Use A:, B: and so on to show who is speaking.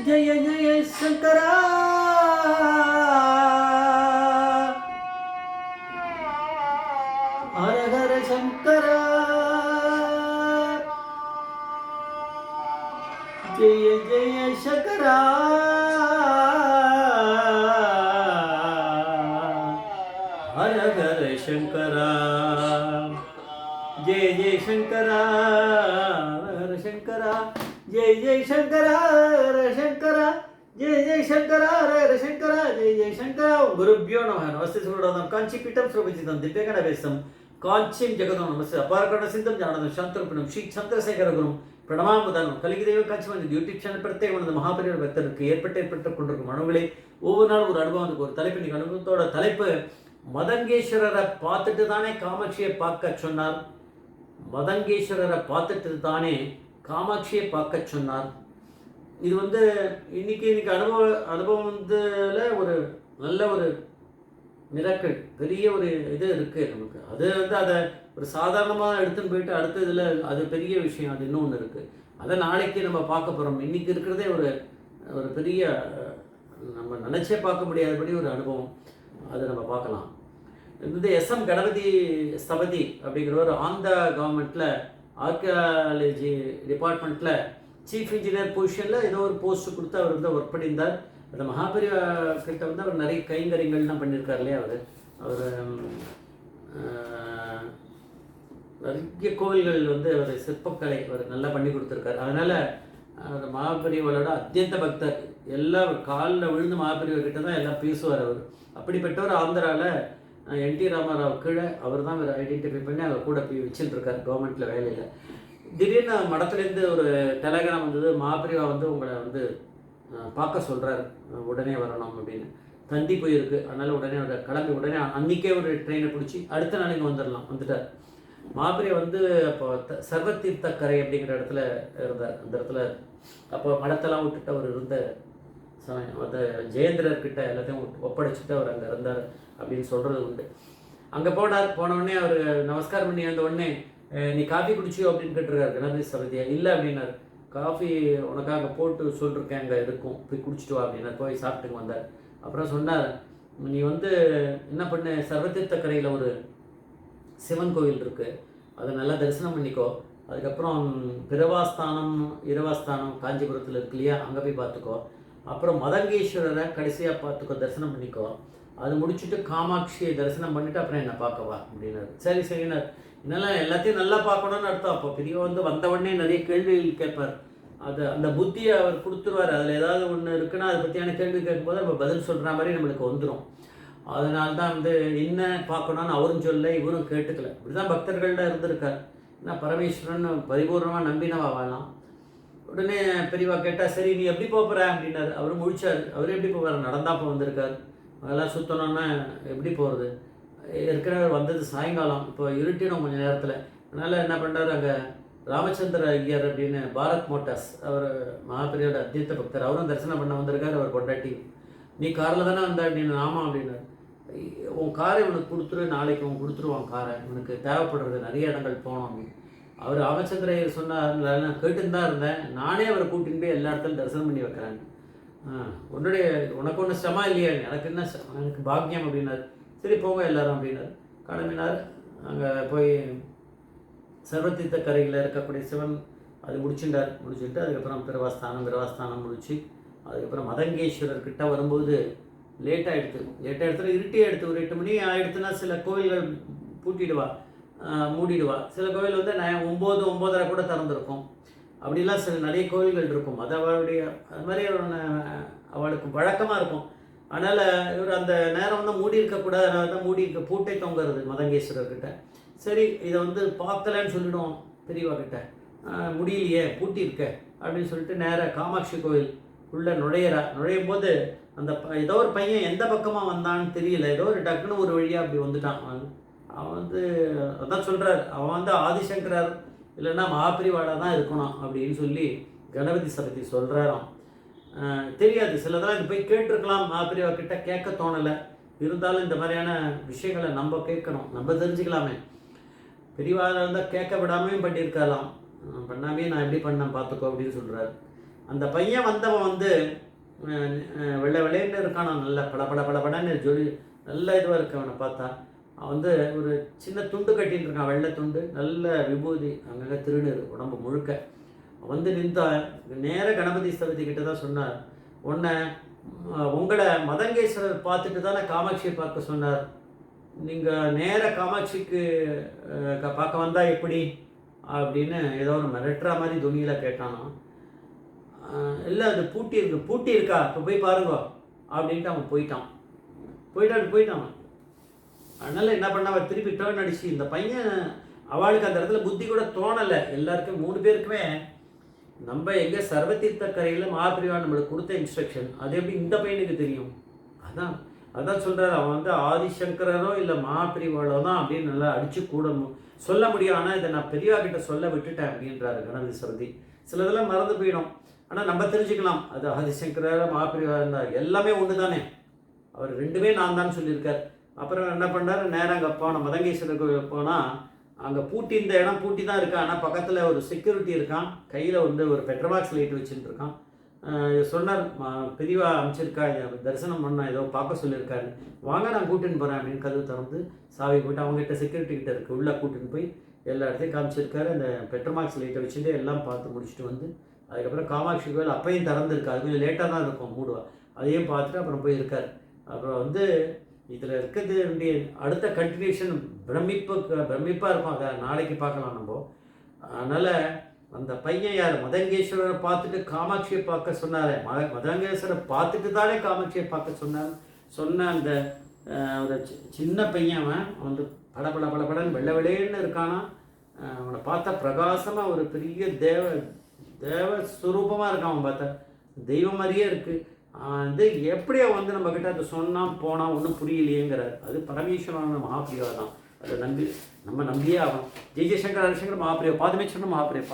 A: ஜெய ஜெய சங்கரா ஹர ஹர சங்கரா ஜெய ஜெய சங்கரா ஹர ஹர சங்கரா जय जय शंकरा हर शंकरा जय जय शंकरा हर शंकरा जय जय शंकरा हर शंकरा जय जय शंकरा गुरुभ्यो नमः नमस्ते सुब्रह्मण्यम कांचीपीठम श्रीविजितं दिव्यगणवेशं कांचीं जगदं नमस्ते अपारकर्णसिद्धं ज्ञानदं शान्तरूपिणं श्री चंद्रशेखर गुरुं பிரணமாமுதானம் கலிகதேவ காட்சி வந்து யூடியூப் சேனல் பிரத்யேகமான மகாபெரியவர் பக்தருக்கு ஏற்பட்டு கொண்டிருக்கும் அணுகளை ஒவ்வொரு நாளும் ஒரு அனுபவம் வந்து ஒரு தலைப்பு இன்னைக்கு அனுபவத்தோட தலைப்பு மதங்கேஸ்வரரை பார்த்துட்டு தானே காமாட்சியை பார்க்க சொன்னார். மதங்கேஸ்வரரை பார்த்துட்டு தானே காமாட்சியை பார்க்க சொன்னார். இது வந்து இன்னைக்கு அனுபவம் வந்துல ஒரு நல்ல ஒரு மிராக்கிள் பெரிய ஒரு இது இருக்குது நமக்கு. அது வந்து அதை ஒரு சாதாரணமாக எடுத்துன்னு போயிட்டு அடுத்த இதில் அது பெரிய விஷயம். அது இன்னொன்று இருக்குது. அதை நாளைக்கு நம்ம பார்க்க போகிறோம். இன்றைக்கி இருக்கிறதே ஒரு ஒரு பெரிய நம்ம நினச்சே பார்க்க முடியாதபடி ஒரு அனுபவம். அதை நம்ம பார்க்கலாம். இந்த எஸ்எம் கணபதி ஸ்தபதி அப்படிங்கிற ஒரு ஆந்திரா கவர்மெண்ட்டில் ஆர்கியாலஜி டிபார்ட்மெண்ட்டில் சீஃப் இன்ஜினியர் பொசிஷனில் ஏதோ ஒரு போஸ்ட் கொடுத்து அவர் வந்து ஒர்க் பண்ணியிருந்தார். அந்த மகாபெரிவா கிட்ட வந்து அவர் நிறைய கைங்கரியங்கள்லாம் பண்ணியிருக்கார் இல்லையா. அவர் நிறைய கோவில்கள் வந்து அவர் சிற்பக்கலை அவர் நல்லா பண்ணி கொடுத்துருக்காரு. அதனால் அவர் மகாபெரிவாளோட அத்தியந்த பக்தர். எல்லாம் காலில் விழுந்து மகாபெரிவா கிட்ட தான் எல்லாம் பேசுவார். அவர் அப்படிப்பட்டவர் ஆந்திராவில் என்டி ராமாராவ் கீழே அவர் தான் அவர் ஐடென்டிஃபை பண்ணி அவர் கூட போய் வச்சுட்டுருக்கார் கவர்மெண்ட்டில் வேலையில். திடீர்னு மடத்துலேருந்து ஒரு டெலகிராம் வந்தது, மகாபெரிவா வந்து உங்களை வந்து பார்க்க சொல்கிறார், உடனே வரணும் அப்படின்னு. தந்தி போயிருக்கு. அதனால் உடனே அவர் கிளம்பி உடனே அன்றைக்கே ஒரு ட்ரெயினை பிடிச்சி அடுத்த நாள் இங்கே வந்துட்டார். மகாபெரிவா வந்து அப்போ சர்வத்தீர்த்தக்கரை அப்படிங்கிற இடத்துல இருந்தார். அந்த இடத்துல அப்போ மடத்தெல்லாம் விட்டுட்டு அவர் இருந்த சமயம். அந்த ஜெயேந்திரர்கிட்ட எல்லாத்தையும் ஒப்படைச்சிட்டு அவர் அங்கே இருந்தார் அப்படின்னு சொல்கிறது உண்டு. அங்கே போனவுடனே அவர் நமஸ்காரம் பண்ணி வந்த உடனே நீ காஃபி குடிச்சியோ அப்படின்னு கேட்டிருக்காரு கணபதி சபதியா. இல்லை அப்படின்னார். காஃபி உனக்காக போட்டு சொல்லிருக்கேன், அங்கே இருக்கும், போய் குடிச்சிட்டு வா அப்படின்னார். போய் சாப்பிட்டுக்கு வந்தார். அப்புறம் சொன்னார், நீ வந்து என்ன பண்ணு, சர்வத்தீர்த்தக்கரையில் ஒரு சிவன் கோவில் இருக்குது, அதை நல்லா தரிசனம் பண்ணிக்கோ. அதுக்கப்புறம் பிரவாஸ்தானம் இரவாஸ்தானம் காஞ்சிபுரத்தில் இருக்கு இல்லையா, அங்கே போய் பார்த்துக்கோ. அப்புறம் மதங்கேஸ்வரரை கடைசியாக பார்த்துக்கோ, தரிசனம் பண்ணிக்கோ. அது முடிச்சுட்டு காமாட்சியை தரிசனம் பண்ணிவிட்டு அப்புறம் என்னை பார்க்கவா அப்படின்னாரு. சரி சரினார். இதெல்லாம் எல்லாத்தையும் நல்லா பார்க்கணுன்னு அர்த்தம். அப்போ பெரிய வந்து வந்தவுடனே நிறைய கேள்விகள் கேட்பார். அது அந்த புத்தியை அவர் கொடுத்துருவார். அதில் ஏதாவது ஒன்று இருக்குன்னா அதை பற்றியான கேள்வி கேட்கும்போது நம்ம பதில் சொல்கிற மாதிரி நம்மளுக்கு வந்துடும். அதனால்தான் வந்து என்ன பார்க்கணுன்னு அவரும் சொல்ல, இவரும் கேட்டுக்கல. இப்படி தான் பக்தர்கள்ட்ட இருந்திருக்கார். ஏன்னா பரமேஸ்வரன் பரிபூர்ணமாக நம்பினவா வாழலாம். உடனே பெரியவா கேட்டால், சரி நீ எப்படி போகிற அப்படின்னாரு. அவரும் முழிச்சார். அவர் எப்படி போவார், நடந்தால் இப்போ வந்திருக்கார். அதெல்லாம் சுற்றணுன்னா எப்படி போகிறது. ஏற்கனவே வந்தது சாயங்காலம், இப்போ இருட்டிடும் கொஞ்சம் நேரத்தில். அதனால் என்ன பண்ணுறாரு, அங்கே ராமச்சந்திர ஐயர் அப்படின்னு பாரத் மோட்டார்ஸ், அவர் மகாபெரியோட அத்தியத்த பக்தர், அவரும் தரிசனம் பண்ண வந்திருக்கார். அவர் கொண்டாட்டி, நீ காரில் தானே வந்த அப்படின்னு. ஆமாம் அப்படின்னாரு. உன் காரை இவனுக்கு கொடுத்துரு, நாளைக்கு அவன் கொடுத்துருவான் காரை, இவனுக்கு தேவைப்படுறது நிறைய இடங்கள் போனோம் அப்படின்னு. அவர் ராமச்சந்திர ஐயர் சொன்னார், நான் கேட்டுன்னு தான் இருந்தேன், நானே அவரை கூட்டின்னு போய் எல்லா இடத்துலையும் தரிசனம் பண்ணி வைக்கிறேன். உனக்கு ஒன்றும் சிரமா இல்லையா, எனக்கு என்ன எனக்கு பாக்கியம் அப்படின்னார். சரி போங்க எல்லாரும் அப்படின்னார். கிளம்பினார். அங்கே போய் சர்வத்தீர்த்த கரையில் இருக்கக்கூடிய சிவன் அது முடிச்சுட்டு அதுக்கப்புறம் பிரவாஸ்தானம் முடிச்சு அதுக்கப்புறம் மதங்கேஸ்வரர்கிட்ட வரும்போது லேட் ஆகிடுது. இருட்டி ஆகிடுது. ஒரு 8 மணி ஆகிடுதுன்னா சில கோவில்கள் மூடிடுவா. சில கோவில் வந்து 9:30 கூட திறந்துருக்கும். அப்படிலாம் சில நிறைய கோவில்கள் இருக்கும். அது அது மாதிரி அவளுக்கு வழக்கமாக இருக்கும். அதனால் இவர் அந்த நேரம் வந்து மூடி இருக்கக்கூடாது. அதனால தான் பூட்டை தொங்குறது மதங்கேஸ்வரர்கிட்ட. சரி இதை வந்து பார்க்கலன்னு சொல்லிவிடுவோம் பெரியவா கிட்ட. முடியலையே, பூட்டி இருக்க அப்படின்னு சொல்லிட்டு நேராக காமாட்சி கோவில் உள்ளே நுழையும் போது அந்த ஏதோ ஒரு பையன் எந்த பக்கமாக வந்தான்னு தெரியல, ஏதோ ஒரு டக்குன்னு ஒரு வழியாக அப்படி வந்துட்டான். அவன் வந்து அதான் சொல்கிறார், அவன் வந்து ஆதிசங்கரர் இல்லைன்னா மகாபெரிவாளாக தான் இருக்கணும் அப்படின்னு சொல்லி கணபதி சபதி சொல்கிறாராம். தெரியாது, சிலதெல்லாம் இது போய் கேட்டிருக்கலாம், மகாபெரிவா கிட்ட கேட்க தோணலை. இருந்தாலும் இந்த மாதிரியான விஷயங்களை நம்ம கேட்கணும், நம்ம தெரிஞ்சுக்கலாமே. பெரியவாக இருந்தால் கேட்க விடாமையும் பண்ணியிருக்கலாம். பண்ணாமே நான் எப்படி பண்ணேன் பார்த்துக்கோ அப்படின்னு சொல்கிறார். அந்த பையன் வந்தவன் வந்து வெள்ளை வெள்ளைன்னு இருக்கான், நல்ல படன்னு சொல்லி நல்ல இதுவாக இருக்கு அவனை பார்த்தா. அவன் வந்து ஒரு சின்ன துண்டு கட்டின்னு இருக்கான், வெள்ளை துண்டு, நல்ல விபூதி, அங்கங்கே திருநீர் உடம்பு முழுக்க. வந்து நின்றா நேர கணபதி ஸ்தபதி கிட்ட தான் சொன்னார், உங்களை மதங்கேஸ்வரர் பார்த்துட்டு தானே காமாட்சியை பார்க்க சொன்னார், நீங்கள் நேர காமாட்சிக்கு பார்க்க வந்தால் எப்படி அப்படின்னு ஏதோ ஒரு மிரட்டுற மாதிரி துணியில் கேட்டானா. இல்லை அது பூட்டி இருக்கா, இப்போ போய் பாருங்க அப்படின்ட்டு அவன் போயிட்டான். அதனால் என்ன பண்ண, அவள் திருப்பி டேர்ன் அடிச்சு, இந்த பையன் அவளுக்கு அந்த இடத்துல புத்தி கூட தோணலை. எல்லாருக்கும் 3 பேருக்குமே நம்ம எங்கே சர்வதீர்த்த கரையில் மகாபிரிவா நம்மளுக்கு கொடுத்த இன்ஸ்ட்ரக்ஷன், அது எப்படி இந்த பையனுக்கு தெரியும்? அதான் சொல்கிறார், அவன் வந்து ஆதிசங்கரோ இல்லை மகாபிரிவாளோ தான் அப்படின்னு நல்லா அடித்து கூட சொல்ல முடியும். ஆனால் இதை நான் பெரியவா கிட்ட சொல்ல விட்டுட்டேன் அப்படின்றாரு கணபதி சரதி. சிலதெல்லாம் மறந்து போயிடும், ஆனால் நம்ம தெரிஞ்சுக்கலாம். அது ஆதிசங்கர மகாபிரிவா இருந்தார், எல்லாமே ஒன்று தானே, அவர் 2மே நான் தான் சொல்லியிருக்கார். அப்புறம் என்ன பண்ணார், நேராக அங்கே போனால் மதங்கேஸ்வரர் கோயில் போனால் அங்கே இந்த இடம் பூட்டி தான் இருக்கா. ஆனால் பக்கத்தில் ஒரு செக்யூரிட்டி இருக்கான், கையில் வந்து ஒரு பெட்ரோபாக்ஸ் லைட் வச்சுட்டு இருக்கான். சொன்னார், பெரியவா அமைச்சிருக்கா, தரிசனம் பண்ணால் ஏதோ பார்க்க சொல்லியிருக்காரு, வாங்க நான் கூட்டின்னு போகிறேன் அப்படின்னு கதவு திறந்து சாவி போட்டு அவங்ககிட்ட செக்யூரிட்டி கிட்ட இருக்குது, உள்ளே கூட்டின்னு போய் எல்லா இடத்தையும் காமிச்சிருக்காரு. அந்த பெட்ரோமாக்ஸ் லைட்டை வச்சுட்டு எல்லாம் பார்த்து முடிச்சுட்டு வந்து அதுக்கப்புறம் காமாட்சி கோயில் அப்பையும் திறந்துருக்கு, அது கொஞ்சம் லேட்டாக தான் இருக்கும் மூடுவா, அதையும் பார்த்துட்டு அப்புறம் போயிருக்கார். அப்புறம் வந்து இதில் இருக்கிறது வேண்டிய அடுத்த கண்டினியூஷன் பிரமிப்பாக இருக்கும், அதை நாளைக்கு பார்க்கலாம் நம்ம. அதனால் அந்த பையன் யார், மதங்கேஸ்வரரை பார்த்துட்டு காமாட்சியை பார்க்க சொன்னார், மதங்கேஸ்வரரை பார்த்துட்டு தானே காமாட்சியை பார்க்க சொன்ன அந்த ஒரு சின்ன பையன், அவன் வந்து படன்னு வெள்ளை வெள்ளைன்னு இருக்கானா. அவனை பார்த்தா பிரகாசமாக ஒரு பெரிய தேவ ஸ்வரூபமாக இருக்கான், அவன் பார்த்தா தெய்வம் மாதிரியே இருக்குது. இது எப்படி அவன் வந்து நம்மக்கிட்ட அதை சொன்னான் போனான் ஒன்றும் புரியலையேங்கிறார். அது பரமேஸ்வரனான மகாபிரிவா தான், அதை நம்ம நம்பியே ஆகணும். ஜெய்சங்கர் ஹரிசங்கர் மகாபிரிவா, பாதமேஸ்வரன் மகாபிரிவா.